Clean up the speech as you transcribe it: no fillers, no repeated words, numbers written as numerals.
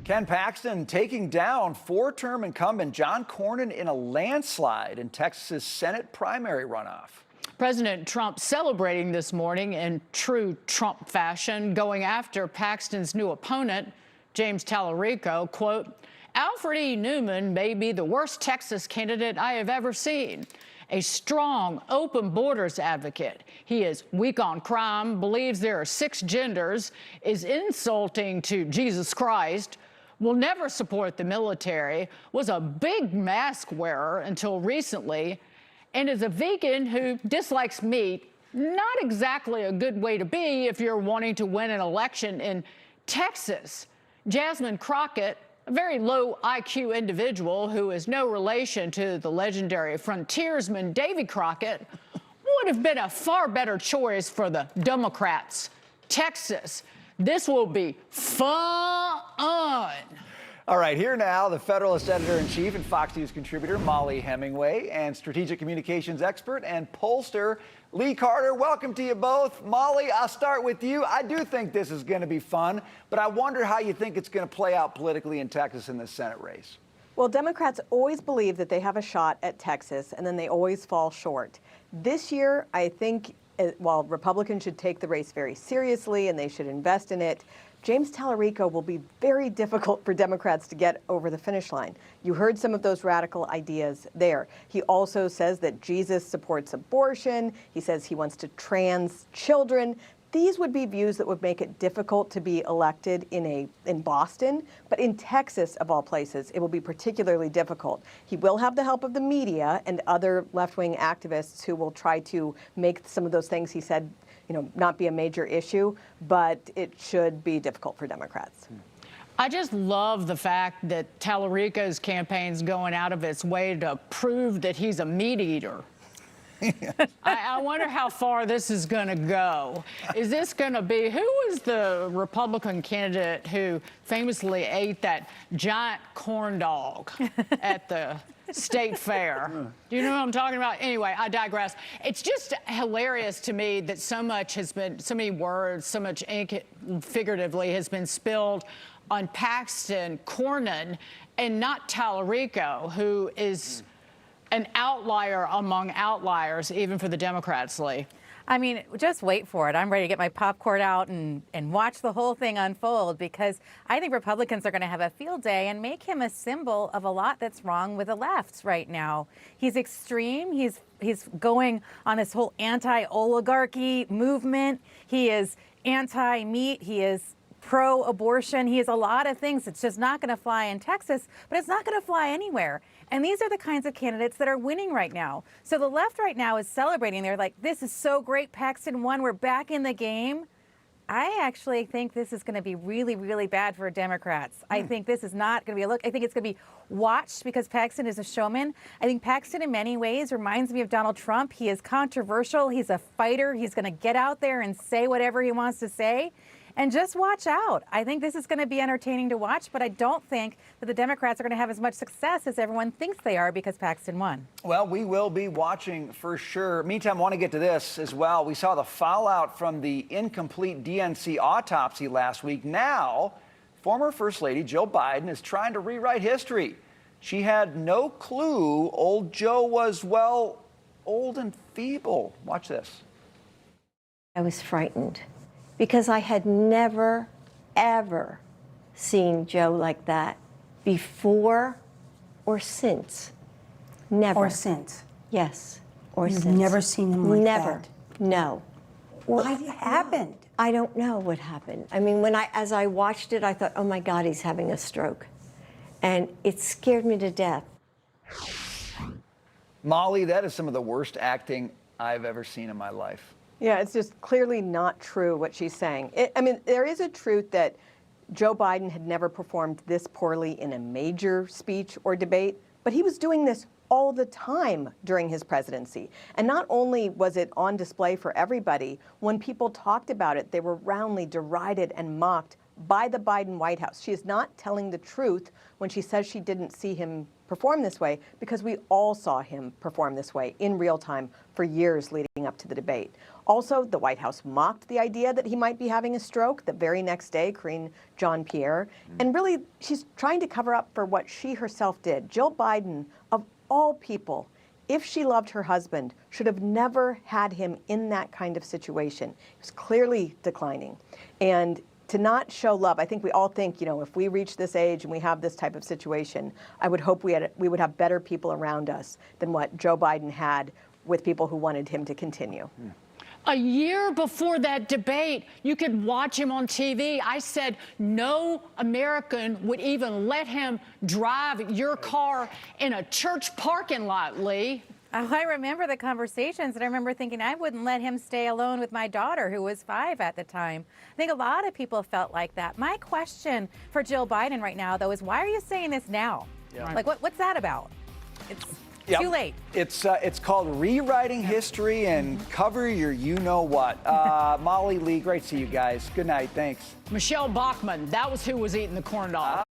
Ken Paxton taking down four-term incumbent John Cornyn in a landslide in Texas's Senate primary runoff. President Trump celebrating this morning in true Trump fashion, going after Paxton's new opponent, James Talarico. Quote, "Alfred E. Newman may be the worst Texas candidate I have ever seen. A strong, open borders advocate. He is weak on crime, believes there are 6 genders, is insulting to Jesus Christ, will never support the military, was a big mask wearer until recently, and is a vegan who dislikes meat." Not exactly a good way to be if you're wanting to win an election in Texas. Jasmine Crockett, a very low IQ individual who is no relation to the legendary frontiersman Davy Crockett, would have been a far better choice for the Democrats. Texas, this will be fun. All right, here now, the Federalist editor-in-chief and Fox News contributor, Mollie Hemingway, and strategic communications expert and pollster, Lee Carter. Welcome to you both. Mollie, I'll start with you. I do think this is going to be fun, but I wonder how you think it's going to play out politically in Texas in the Senate race. Well, Democrats always believe that they have a shot at Texas, and then they always fall short. This year, I think, while Republicans should take the race very seriously and they should invest in it, James Talarico will be very difficult for Democrats to get over the finish line. You heard some of those radical ideas there. He also says that Jesus supports abortion. He says he wants to trans children. These would be views that would make it difficult to be elected in Boston, but in Texas, of all places, it will be particularly difficult. He will have the help of the media and other left-wing activists who will try to make some of those things he said, not be a major issue, but it should be difficult for Democrats. I just love the fact that Talarico's campaign's going out of its way to prove that he's a meat eater. I wonder how far this is going to go. Is this going to be, who was the Republican candidate who famously ate that giant corn dog at the state fair? Do you know what I'm talking about? Anyway, I digress. It's just hilarious to me that so many words, so much ink figuratively has been spilled on Paxton, Cornyn, and not Talarico, who is an outlier among outliers, even for the Democrats, Lee. I mean, just wait for it. I'm ready to get my popcorn out and watch the whole thing unfold, because I think Republicans are going to have a field day and make him a symbol of a lot that's wrong with the left right now. He's extreme. He's going on this whole anti-oligarchy movement. He is anti-meat. He is pro-abortion. He is a lot of things. It's just not going to fly in Texas, but it's not going to fly anywhere. And these are the kinds of candidates that are winning right now. So the left right now is celebrating. They're like, this is so great. Paxton won. We're back in the game. I actually think this is going to be really, really bad for Democrats. I think this is not going to be a look. I think it's going to be watched because Paxton is a showman. I think Paxton in many ways reminds me of Donald Trump. He is controversial. He's a fighter. He's going to get out there and say whatever he wants to say. And just watch out. I think this is going to be entertaining to watch, but I don't think that the Democrats are going to have as much success as everyone thinks they are because Paxton won. Well, we will be watching for sure. Meantime, I want to get to this as well. We saw the fallout from the incomplete DNC autopsy last week. Now, former First Lady Joe Biden is trying to rewrite history. She had no clue old Joe was, well, old and feeble. Watch this. I was frightened, because I had never, ever seen Joe like that before or since. Never. Or since? Yes, or You've since. never seen him like never. that? No. What happened? I don't know what happened. I mean, as I watched it, I thought, oh my God, he's having a stroke. And it scared me to death. Mollie, that is some of the worst acting I've ever seen in my life. Yeah, it's just clearly not true what she's saying. I mean, there is a truth that Joe Biden had never performed this poorly in a major speech or debate, but he was doing this all the time during his presidency. And not only was it on display for everybody, when people talked about it, they were roundly derided and mocked by the Biden White House. She is not telling the truth when she says she didn't see him perform this way, because we all saw him perform this way in real time for years leading up. up to the debate. Also, the White House mocked the idea that he might be having a stroke the very next day, Karine Jean-Pierre. And really, she's trying to cover up for what she herself did. Jill Biden, of all people, if she loved her husband, should have never had him in that kind of situation. He was clearly declining. And to not show love, I think we all think, if we reach this age and we have this type of situation, I would hope we would have better people around us than what Joe Biden had with people who wanted him to continue. A year before that debate, you could watch him on TV. I said no American would even let him drive your car in a church parking lot, Lee. Oh, I remember the conversations, and I remember thinking I wouldn't let him stay alone with my daughter, who was 5 at the time. I think a lot of people felt like that. My question for Jill Biden right now, though, is why are you saying this now? Yeah. Like, what's that about? It's too late. It's called rewriting history and cover your you-know-what. Mollie, Lee, great to see you guys. Good night. Thanks. Michelle Bachmann, that was who was eating the corn dog.